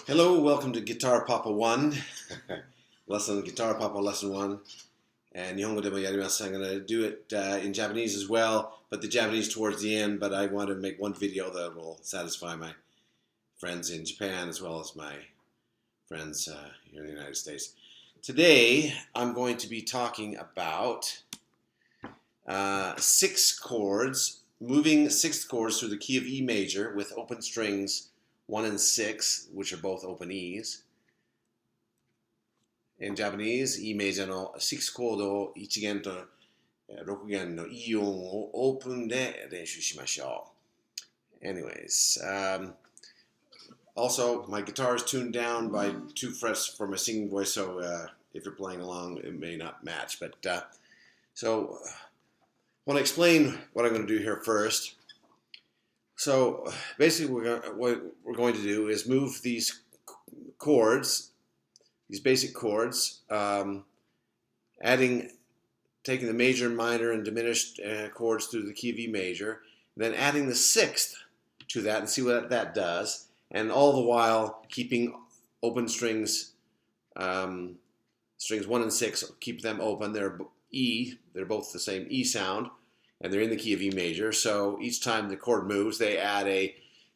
Hello, welcome to Guitar Papa 1 Guitar Papa Lesson 1 and 日本語でもやります. I'm going to do it in Japanese as well, but the Japanese towards the end, but I want to make one video that will satisfy my friends in Japan as well as my friends here in the United States. Today, I'm going to be talking about 6 chords, moving 6 chords through the key of E major with open strings 1 and 6, which are both open E's. In Japanese, E Maj のシックスコードを1弦と6弦の E 音をオープンで練習しましょう. Anyways, also my guitar is tuned down by 2 frets for my singing voice, so if you're playing along, it may not match. But so I want to explain what I'm going to do here first. So basically what we're going to do is move these chords, these basic chords, taking the major, minor, and diminished chords through the key of E major, then adding the 6th to that and see what that does, and all the while keeping open strings, strings 1 and 6, keep them open. They're both the same E sound, and they're in the key of E major. So each time the chord moves, they add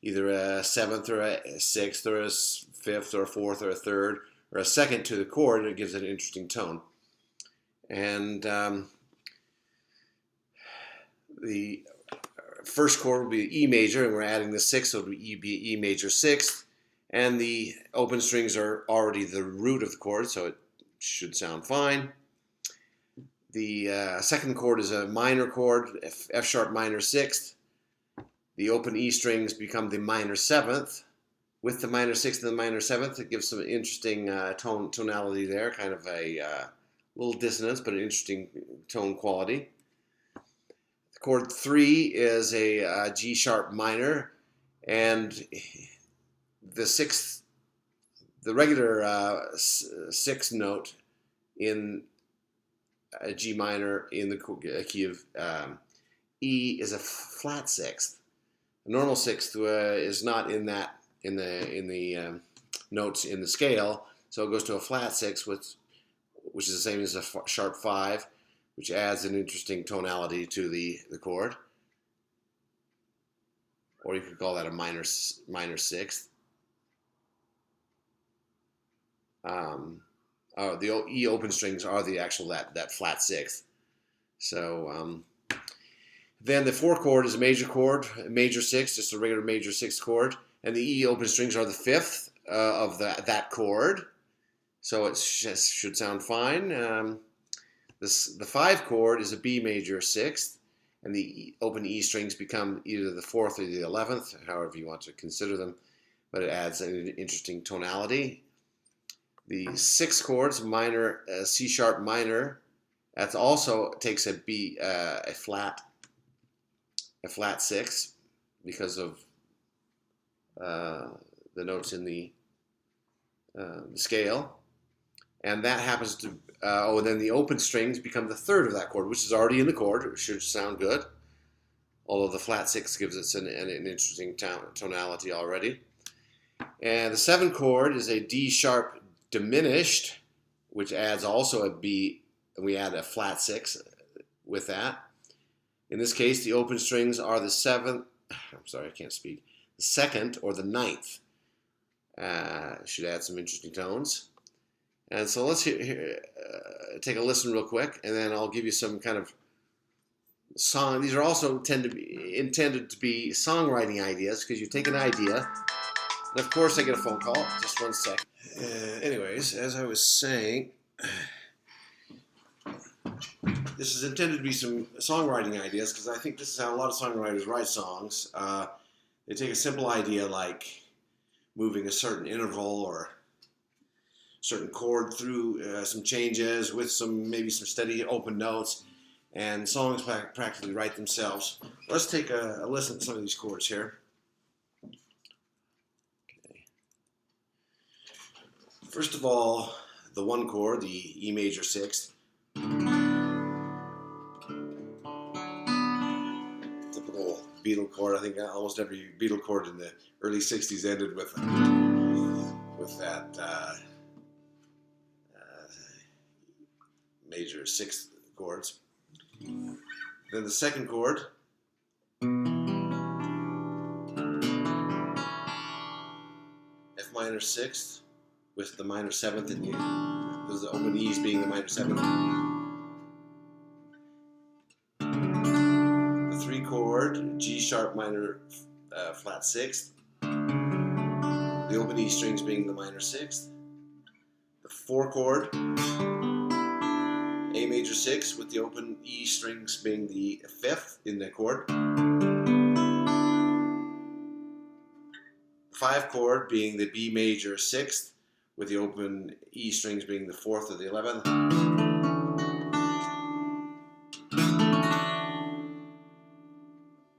either a 7th or a 6th or a 5th or a 4th or a 3rd or a 2nd to the chord, and it gives it an interesting tone. And the first chord will be E major, and we're adding the 6th, so it will be E major 6th. And the open strings are already the root of the chord, so it should sound fine. The second chord is a minor chord, F sharp minor 6th. The open E strings become the minor 7th. With the minor 6th and the minor 7th, it gives some interesting tonality there, kind of a little dissonance, but an interesting tone quality. Chord 3 is a G sharp minor, and the regular 6th note in a G minor in the key of E is a flat 6th. A normal 6th is not in the notes in the scale, so it goes to a flat 6th, which is the same as a sharp 5, which adds an interesting tonality to the chord. Or you could call that a minor 6th. The E open strings are the actual that flat 6th. So then the 4th chord is a major chord, a major 6th, just a regular major 6th chord, and the E open strings are the 5th of that chord. So it should sound fine. The 5th chord is a B major 6th, and the open E strings become either the 4th or the 11th, however you want to consider them, but it adds an interesting tonality. The 6th chord is minor, C sharp minor. That also takes a flat 6 because of the notes in the scale, and that happens to. And then the open strings become the 3rd of that chord, which is already in the chord. It should sound good, although the flat 6 gives us an interesting tonality already. And the 7th chord is a D sharp diminished, which adds also a B, and we add a flat 6 with that. In this case, the open strings are the 7th, I'm sorry, I can't speak, the 2nd or the 9th. Should add some interesting tones. And so let's take a listen real quick, and then I'll give you some kind of song. These are also intended to be songwriting ideas, because you take an idea, and of course I get a phone call. Just 1 sec. Anyways, as I was saying, this is intended to be some songwriting ideas, because I think this is how a lot of songwriters write songs. They take a simple idea like moving a certain interval or certain chord through some changes with maybe some steady open notes, and songs practically write themselves. Let's take a listen to some of these chords here. First of all, the 1 chord, the E major 6th. Typical Beatle chord. I think almost every Beatle chord in the early 60s ended with major sixth chords. Then the second chord, F minor sixth with the minor seventh in the open E's being the minor seventh. The three chord, G sharp minor flat sixth. The open E strings being the minor sixth. The four chord, A major sixth with the open E strings being the fifth in the chord. The five chord being the B major sixth with the open E strings being the fourth or the 11th.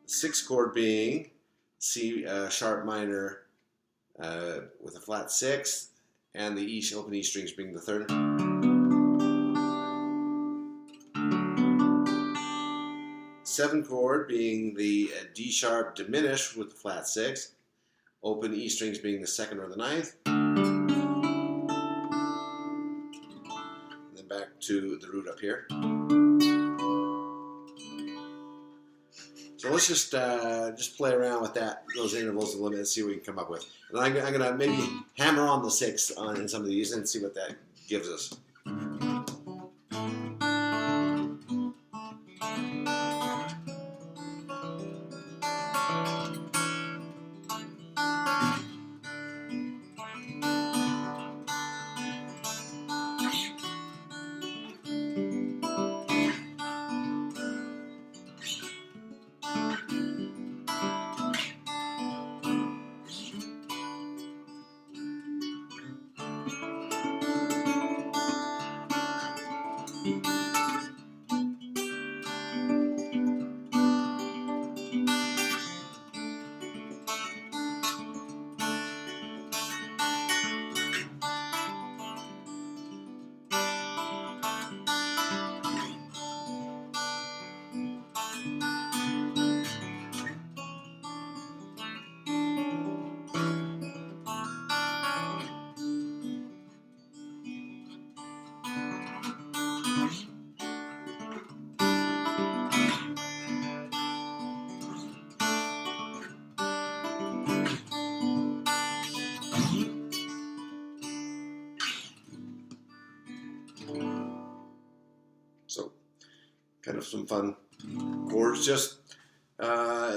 The sixth chord being C sharp minor with a flat sixth, and the open E strings being the third. Seventh chord being the D sharp diminished with the flat sixth, open E strings being the second or the ninth. Back to the root up here. So let's just play around with those intervals a little bit and see what we can come up with. And I'm gonna maybe hammer on the sixth in some of these and see what that gives us. So, kind of some fun chords. Just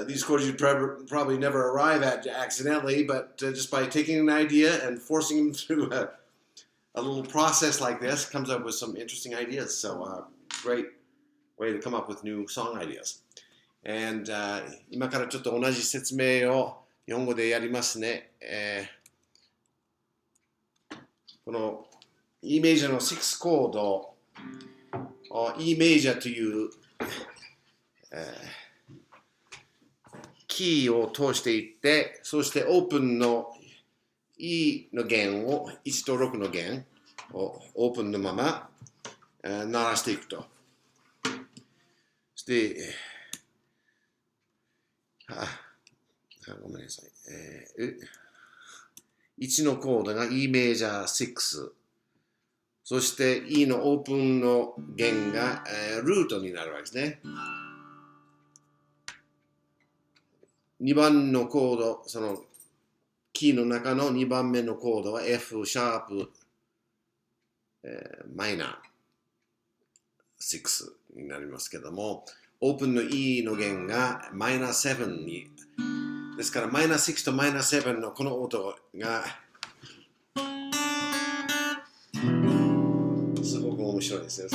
these chords you'd probably never arrive at accidentally, but just by taking an idea and forcing them through a little process like this, comes up with some interesting ideas. So, great way to come up with new song ideas. And 今からちょっと同じ説明を日本語でやりますね。この E メジャーの6コード、E メジャーという、キーを通していって、そしてオープンの E の弦を1と6の弦をオープンのまま、鳴らしていくと。そして、ごめんなさい。1のコードが E メジャー6。そして E のオープンの弦が、ルートになるわけですね。2番のコード、そのキーの中の2番目のコードは F シャープ、マイナー6になりますけども、オープンの E の弦がマイナー7に、ですからマイナー6とマイナー7のこの音がすごく面白いですよ。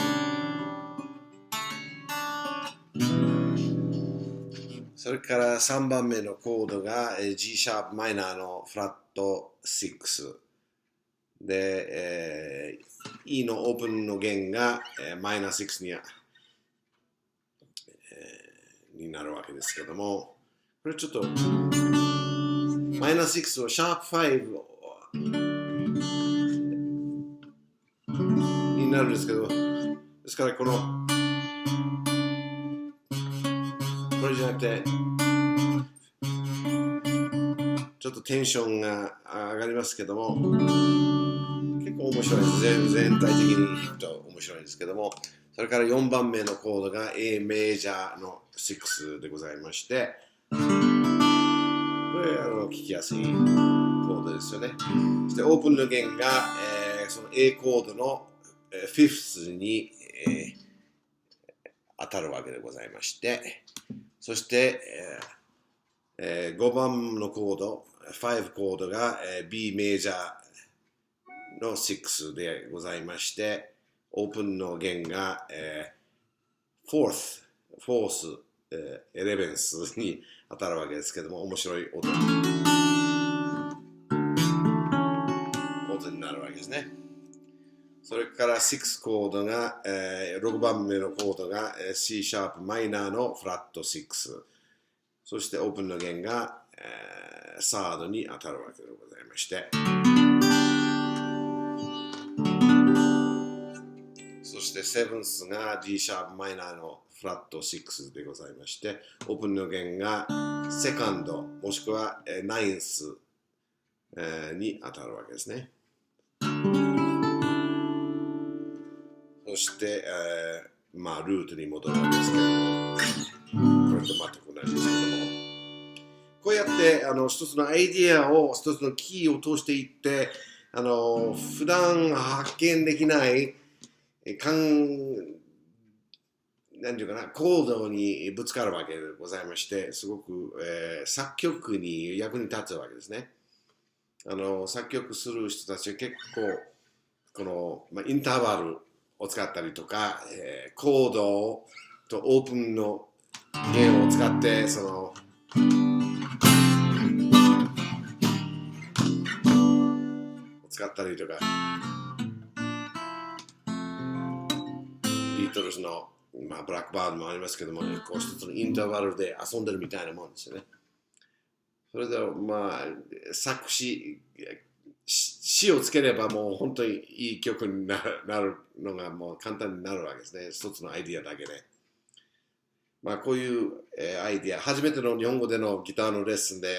それから3番目のコードが G シャープマイナーのフラット6で、E のオープンの弦が、マイナー6になるわけですけども、これちょっとマイナー6をシャープ5になるんですけど、ですからこれじゃなくてちょっとテンションが上がりますけども、結構面白いです。全体的に弾くと面白いんですけども、それから4番目のコードが E Maj の6でございまして、これ聞きやすいコードですよね。そしてオープンの弦が、その A コードの5th に、当たるわけでございまして、そして、5番のコード、5コードが、B メジャーの6でございまして、オープンの弦が、4th、11th に当たるわけですけども、面白い音になるわけですね。それから6コードが、6番目のコードが C シャープマイナーのフラット6。そしてオープンの弦が、サードに当たるわけでございまして。そして7th が D シャープマイナーのフラット6でございまして、オープンの弦がセカンドもしくは 9th に当たるわけですね。そして、ルートに戻るわけですけども、これと全く同じですけども、こうやって一つのアイディアを一つのキーを通していって、普段発見できないなんていうかな、コードにぶつかるわけでございまして、すごく、作曲に役に立つわけですね。作曲する人たちは結構この、インターバルを使ったりとか、コードとオープンの弦を使って使ったりとか、ビートルズの、ブラックバードもありますけども、こう一つのインターバルで遊んでるみたいなもんですよね。それで作詞をつければもう本当にいい曲になるのがもう簡単になるわけですね。一つのアイディアだけで。こういう、アイディア、初めての日本語でのギターのレッスンで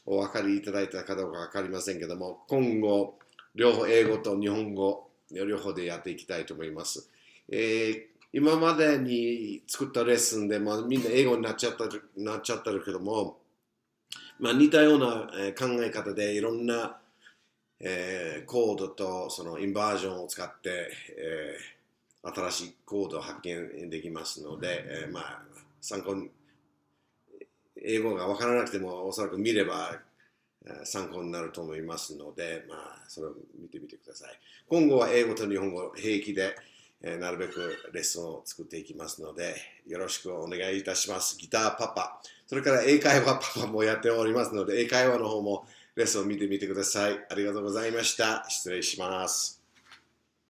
お分かりいただいたかどうか分かりませんけども、今後両方英語と日本語両方でやっていきたいと思います。今までに作ったレッスンで、みんな英語になっちゃったるけども、似たような考え方でいろんな、コードとそのインバージョンを使って、新しいコードを発見できますので、参考に英語が分からなくてもおそらく見れば参考になると思いますので、それを見てみてください。今後は英語と日本語平気でなるべくレッスンを作っていきますので、よろしくお願いいたします。ギターパパ、それから英会話パパもやっておりますので、英会話の方もレッスンを見てみてください。ありがとうございました。失礼します。